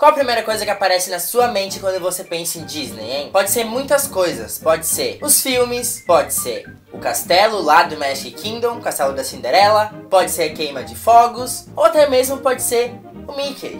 Qual a primeira coisa que aparece na sua mente quando você pensa em Disney, hein? Pode ser muitas coisas, pode ser os filmes, pode ser o castelo lá do Magic Kingdom, o castelo da Cinderela, pode ser a queima de fogos, ou até mesmo pode ser o Mickey.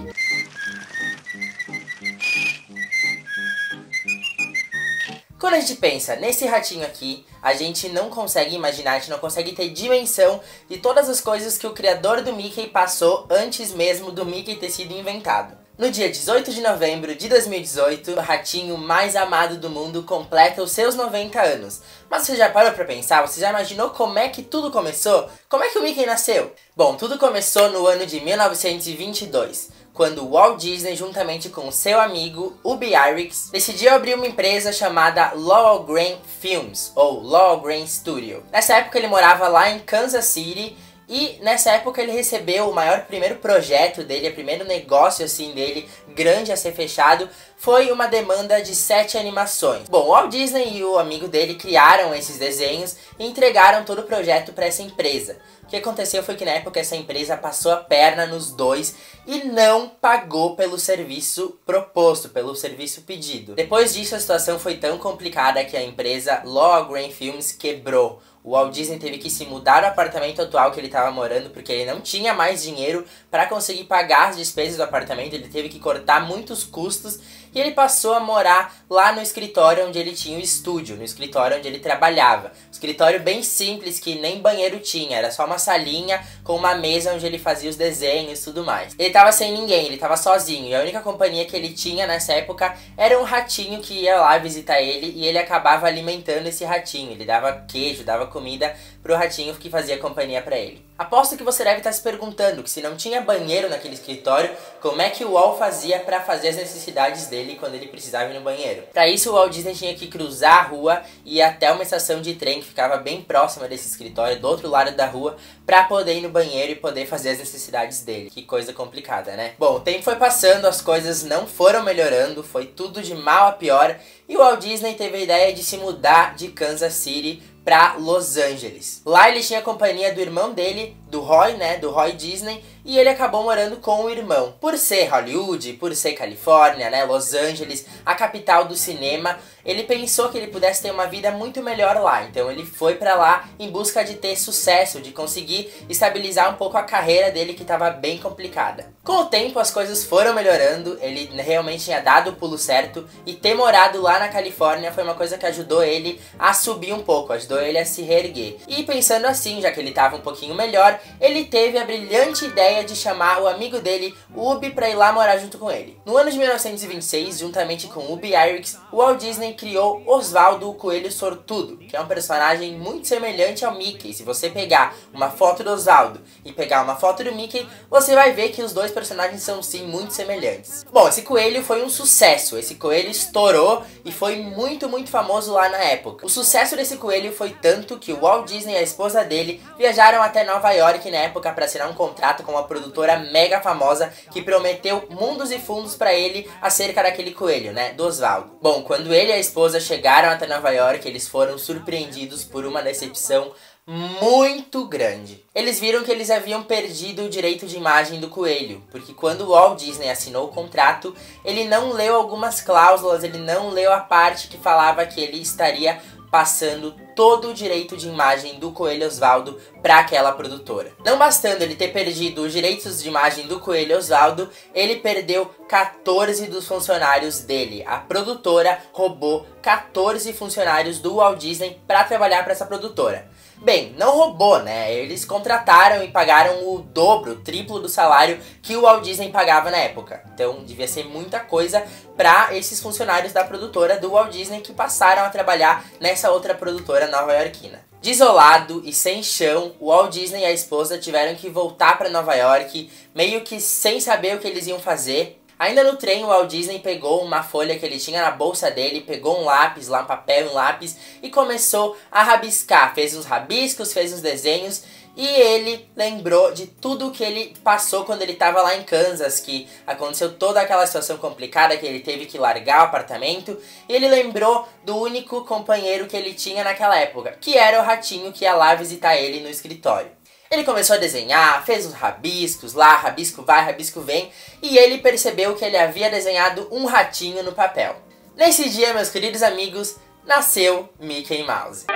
Quando a gente pensa nesse ratinho aqui, a gente não consegue imaginar, a gente não consegue ter dimensão de todas as coisas que o criador do Mickey passou antes mesmo do Mickey ter sido inventado. No dia 18 de novembro de 2018, o ratinho mais amado do mundo completa os seus 90 anos. Mas você já parou pra pensar? Você já imaginou como é que tudo começou? Como é que o Mickey nasceu? Bom, tudo começou no ano de 1922. Quando Walt Disney, juntamente com o seu amigo Ub Iwerks, decidiu abrir uma empresa chamada Lowell Green Films, ou Lowell Green Studio. Nessa época ele morava lá em Kansas City, e nessa época ele recebeu o primeiro projeto dele, o primeiro negócio assim dele, grande a ser fechado, foi uma demanda de 7 animações. Bom, o Walt Disney e o amigo dele criaram esses desenhos e entregaram todo o projeto para essa empresa. O que aconteceu foi que na época essa empresa passou a perna nos dois e não pagou pelo serviço proposto, pelo serviço pedido. Depois disso a situação foi tão complicada que a empresa Lowell Green Films quebrou. O Walt Disney teve que se mudar do apartamento atual que ele estava morando porque ele não tinha mais dinheiro para conseguir pagar as despesas do apartamento, ele teve que cortar muitos custos e ele passou a morar lá no escritório onde ele tinha o estúdio, no escritório onde ele trabalhava. Um escritório bem simples que nem banheiro tinha, era só uma salinha com uma mesa onde ele fazia os desenhos e tudo mais. Ele estava sem ninguém, ele estava sozinho e a única companhia que ele tinha nessa época era um ratinho que ia lá visitar ele e ele acabava alimentando esse ratinho. Ele dava queijo, dava comida pro ratinho que fazia companhia pra ele. Aposto que você deve estar se perguntando que se não tinha banheiro naquele escritório, como é que o Walt fazia pra fazer as necessidades dele quando ele precisava ir no banheiro. Pra isso o Walt Disney tinha que cruzar a rua e ir até uma estação de trem que ficava bem próxima desse escritório, do outro lado da rua, pra poder ir no banheiro e poder fazer as necessidades dele. Que coisa complicada, né? Bom, o tempo foi passando, as coisas não foram melhorando, foi tudo de mal a pior e o Walt Disney teve a ideia de se mudar de Kansas City pra Los Angeles. Lá ele tinha a companhia do irmão dele, do Roy, do Roy Disney, e ele acabou morando com o irmão. Por ser Hollywood, por ser Califórnia, Los Angeles, a capital do cinema, ele pensou que ele pudesse ter uma vida muito melhor lá. Então ele foi pra lá em busca de ter sucesso, de conseguir estabilizar um pouco a carreira dele que estava bem complicada. Com o tempo as coisas foram melhorando, ele realmente tinha dado o pulo certo e ter morado lá na Califórnia foi uma coisa que ajudou ele a subir um pouco, ajudou ele a se reerguer. E pensando assim, já que ele estava um pouquinho melhor, ele teve a brilhante ideia de chamar o amigo dele, o Ub, pra ir lá morar junto com ele. No ano de 1926, juntamente com Ub Iwerks, o Walt Disney criou Osvaldo, o Coelho Sortudo, que é um personagem muito semelhante ao Mickey. Se você pegar uma foto do Osvaldo e pegar uma foto do Mickey, você vai ver que os dois personagens são sim muito semelhantes. Bom, esse coelho foi um sucesso, esse coelho estourou e foi muito famoso lá na época. O sucesso desse coelho foi tanto que o Walt Disney e a esposa dele viajaram até Nova York na época para assinar um contrato com uma produtora mega famosa que prometeu mundos e fundos para ele acerca daquele coelho, do Osvaldo. Bom, quando ele e a esposa chegaram até Nova York, eles foram surpreendidos por uma decepção muito grande. Eles viram que eles haviam perdido o direito de imagem do coelho, porque quando o Walt Disney assinou o contrato, ele não leu algumas cláusulas, ele não leu a parte que falava que ele estaria passando todo o direito de imagem do Coelho Osvaldo para aquela produtora. Não bastando ele ter perdido os direitos de imagem do Coelho Osvaldo, ele perdeu 14 dos funcionários dele. A produtora roubou 14 funcionários do Walt Disney para trabalhar para essa produtora. Bem, não roubou, Eles contrataram e pagaram o dobro, o triplo do salário que o Walt Disney pagava na época. Então devia ser muita coisa para esses funcionários da produtora do Walt Disney que passaram a trabalhar nessa outra produtora nova-iorquina. Desolado e sem chão, o Walt Disney e a esposa tiveram que voltar para Nova York, meio que sem saber o que eles iam fazer. Ainda no trem, o Walt Disney pegou uma folha que ele tinha na bolsa dele, pegou um lápis lá, um papel e um lápis, e começou a rabiscar. Fez uns rabiscos, fez uns desenhos, e ele lembrou de tudo que ele passou quando ele estava lá em Kansas, que aconteceu toda aquela situação complicada, que ele teve que largar o apartamento, e ele lembrou do único companheiro que ele tinha naquela época, que era o ratinho que ia lá visitar ele no escritório. Ele começou a desenhar, fez uns rabiscos lá, rabisco vai, rabisco vem, e ele percebeu que ele havia desenhado um ratinho no papel. Nesse dia, meus queridos amigos, nasceu Mickey Mouse.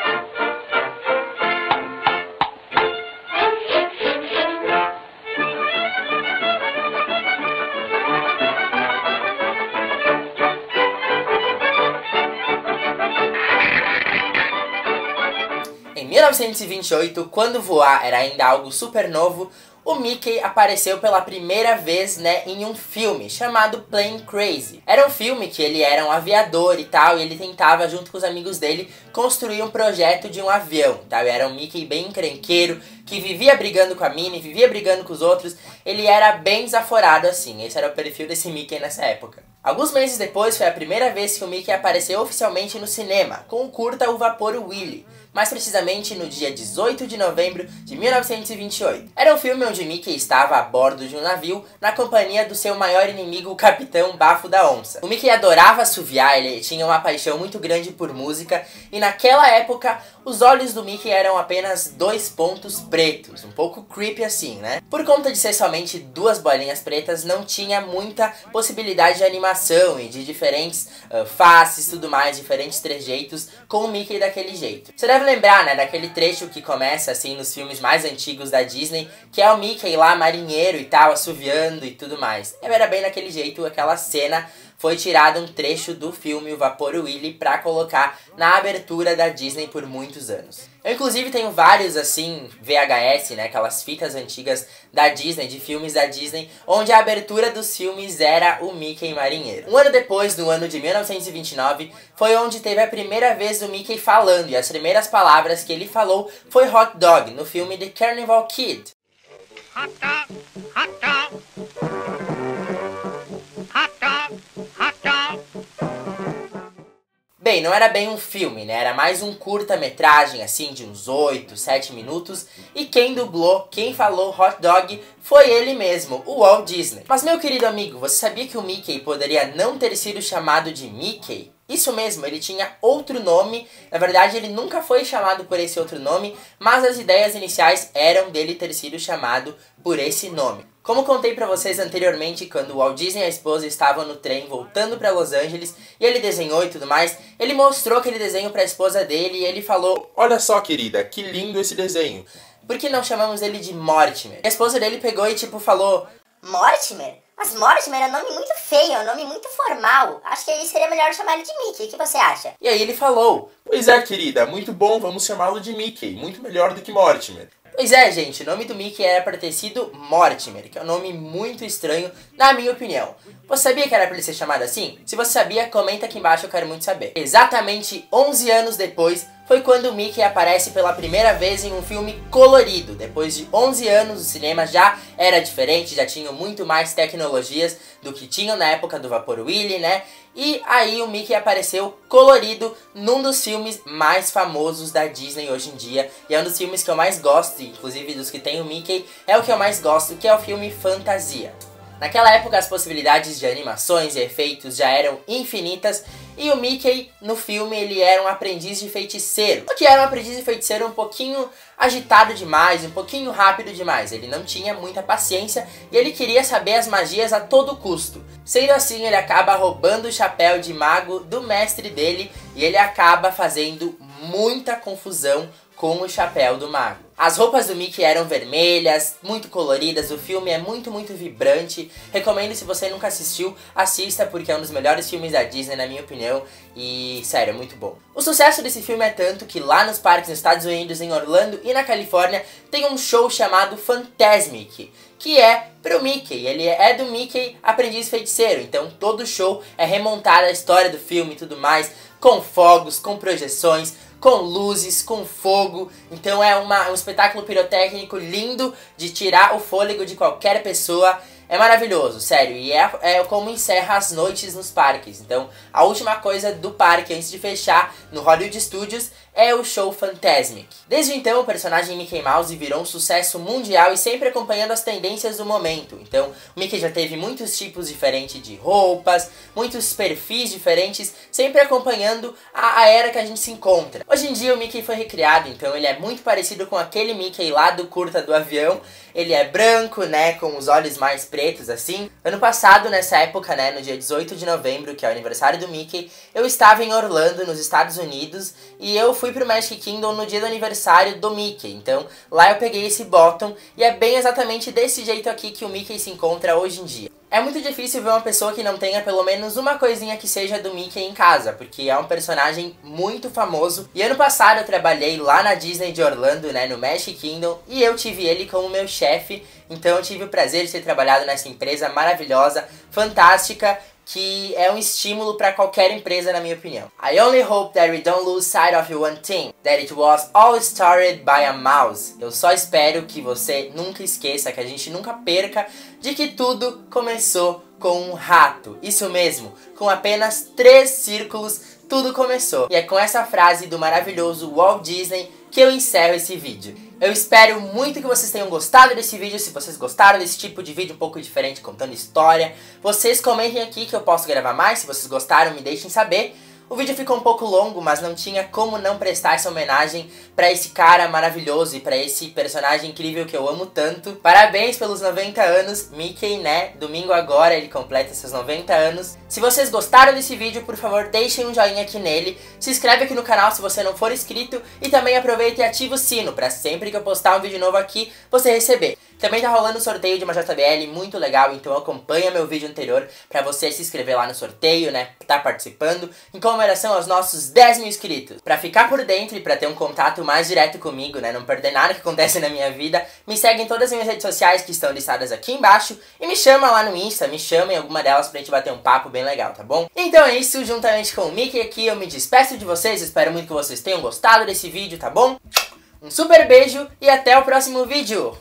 Em 1928, quando voar era ainda algo super novo, o Mickey apareceu pela primeira vez, em um filme chamado Plane Crazy. Era um filme que ele era um aviador e tal, e ele tentava, junto com os amigos dele, construir um projeto de um avião, tá? E era um Mickey bem encrenqueiro, que vivia brigando com a Minnie, vivia brigando com os outros. Ele era bem desaforado assim, esse era o perfil desse Mickey nessa época. Alguns meses depois, foi a primeira vez que o Mickey apareceu oficialmente no cinema, com o curta O Vapor Willie, mais precisamente no dia 18 de novembro de 1928. Era um filme onde Mickey estava a bordo de um navio na companhia do seu maior inimigo, o Capitão Bafo da Onça. O Mickey adorava assoviar, ele tinha uma paixão muito grande por música, e naquela época os olhos do Mickey eram apenas 2 pontos pretos, um pouco creepy assim, né? Por conta de ser somente 2 bolinhas pretas, não tinha muita possibilidade de animação e de diferentes faces, tudo mais, diferentes trejeitos com o Mickey daquele jeito. Você deve lembrar, daquele trecho que começa assim nos filmes mais antigos da Disney, que é o Mickey lá, marinheiro e tal, assoviando e tudo mais. Era bem daquele jeito, aquela cena. Foi tirado um trecho do filme O Vapor Willie pra colocar na abertura da Disney por muitos anos. Eu inclusive tenho vários assim VHS, aquelas fitas antigas da Disney, de filmes da Disney, onde a abertura dos filmes era o Mickey marinheiro. Um ano depois, no ano de 1929, foi onde teve a primeira vez o Mickey falando, e as primeiras palavras que ele falou foi hot dog, no filme The Carnival Kid. Hot dog, hot dog. Bem, não era bem um filme, era mais um curta-metragem, assim, de uns 8, 7 minutos, e quem dublou, quem falou hot dog, foi ele mesmo, o Walt Disney. Mas, meu querido amigo, você sabia que o Mickey poderia não ter sido chamado de Mickey? Isso mesmo, ele tinha outro nome, na verdade ele nunca foi chamado por esse outro nome, mas as ideias iniciais eram dele ter sido chamado por esse nome. Como contei pra vocês anteriormente, quando o Walt Disney e a esposa estavam no trem voltando pra Los Angeles e ele desenhou e tudo mais, ele mostrou aquele desenho pra esposa dele e ele falou: "Olha só, querida, que lindo esse desenho. Por que não chamamos ele de Mortimer?" E a esposa dele pegou e falou: "Mortimer? Mas Mortimer é um nome muito feio, é um nome muito formal. Acho que aí seria melhor chamar ele de Mickey, o que você acha?" E aí ele falou: "Pois é, querida, muito bom, vamos chamá-lo de Mickey, muito melhor do que Mortimer." Pois é, gente, o nome do Mickey era pra ter sido Mortimer, que é um nome muito estranho, na minha opinião. Você sabia que era pra ele ser chamado assim? Se você sabia, comenta aqui embaixo, eu quero muito saber. Exatamente 11 anos depois, foi quando o Mickey aparece pela primeira vez em um filme colorido. Depois de 11 anos, o cinema já era diferente, já tinham muito mais tecnologias do que tinham na época do Vapor Willie, E aí o Mickey apareceu colorido num dos filmes mais famosos da Disney hoje em dia. E é um dos filmes que eu mais gosto, inclusive dos que tem o Mickey, é o que eu mais gosto, que é o filme Fantasia. Naquela época as possibilidades de animações e efeitos já eram infinitas, e o Mickey no filme ele era um aprendiz de feiticeiro. O que era um aprendiz de feiticeiro um pouquinho agitado demais, um pouquinho rápido demais. Ele não tinha muita paciência e ele queria saber as magias a todo custo. Sendo assim, ele acaba roubando o chapéu de mago do mestre dele e ele acaba fazendo muita confusão com o chapéu do mago. As roupas do Mickey eram vermelhas, muito coloridas, o filme é muito vibrante. Recomendo, se você nunca assistiu, assista, porque é um dos melhores filmes da Disney, na minha opinião, e sério, é muito bom. O sucesso desse filme é tanto que lá nos parques nos Estados Unidos, em Orlando e na Califórnia, tem um show chamado Fantasmic, que é pro Mickey, ele é do Mickey Aprendiz Feiticeiro, então todo show é remontar a história do filme e tudo mais, com fogos, com projeções, com luzes, com fogo. Então é um espetáculo pirotécnico lindo de tirar o fôlego de qualquer pessoa. É maravilhoso, sério, e é como encerra as noites nos parques. Então, a última coisa do parque, antes de fechar, no Hollywood Studios, é o show Fantasmic. Desde então, o personagem Mickey Mouse virou um sucesso mundial e sempre acompanhando as tendências do momento. Então, o Mickey já teve muitos tipos diferentes de roupas, muitos perfis diferentes, sempre acompanhando a era que a gente se encontra. Hoje em dia, o Mickey foi recriado, então ele é muito parecido com aquele Mickey lá do curta do avião. Ele é branco, né, com os olhos mais pretos, assim. Ano passado, nessa época, né, no dia 18 de novembro, que é o aniversário do Mickey, eu estava em Orlando, nos Estados Unidos, e eu fui pro Magic Kingdom no dia do aniversário do Mickey. Então, lá eu peguei esse bottom, e é bem exatamente desse jeito aqui que o Mickey se encontra hoje em dia. É muito difícil ver uma pessoa que não tenha pelo menos uma coisinha que seja do Mickey em casa, porque é um personagem muito famoso. E ano passado eu trabalhei lá na Disney de Orlando, né, no Magic Kingdom, e eu tive ele como meu chefe. Então eu tive o prazer de ter trabalhado nessa empresa maravilhosa, fantástica, que é um estímulo para qualquer empresa, na minha opinião. I only hope that we don't lose sight of one thing, that it was all started by a mouse. Eu só espero que você nunca esqueça, que a gente nunca perca de que tudo começou com um rato. Isso mesmo, com apenas 3 círculos, tudo começou. E é com essa frase do maravilhoso Walt Disney que eu encerro esse vídeo. Eu espero muito que vocês tenham gostado desse vídeo. Se vocês gostaram desse tipo de vídeo um pouco diferente, contando história, vocês comentem aqui que eu posso gravar mais. Se vocês gostaram, me deixem saber. O vídeo ficou um pouco longo, mas não tinha como não prestar essa homenagem pra esse cara maravilhoso e pra esse personagem incrível que eu amo tanto. Parabéns pelos 90 anos, Mickey, né? Domingo agora ele completa seus 90 anos. Se vocês gostaram desse vídeo, por favor, deixem um joinha aqui nele. Se inscreve aqui no canal se você não for inscrito. E também aproveita e ativa o sino pra sempre que eu postar um vídeo novo aqui, você receber. Também tá rolando um sorteio de uma JBL muito legal, então acompanha meu vídeo anterior pra você se inscrever lá no sorteio, né? Tá participando, em comemoração aos nossos 10 mil inscritos. Pra ficar por dentro e pra ter um contato mais direto comigo, né? Não perder nada que acontece na minha vida, me segue em todas as minhas redes sociais que estão listadas aqui embaixo. E me chama lá no Insta, me chama em alguma delas pra gente bater um papo bem legal, tá bom? Então é isso, juntamente com o Mickey aqui, eu me despeço de vocês. Espero muito que vocês tenham gostado desse vídeo, tá bom? Um super beijo e até o próximo vídeo!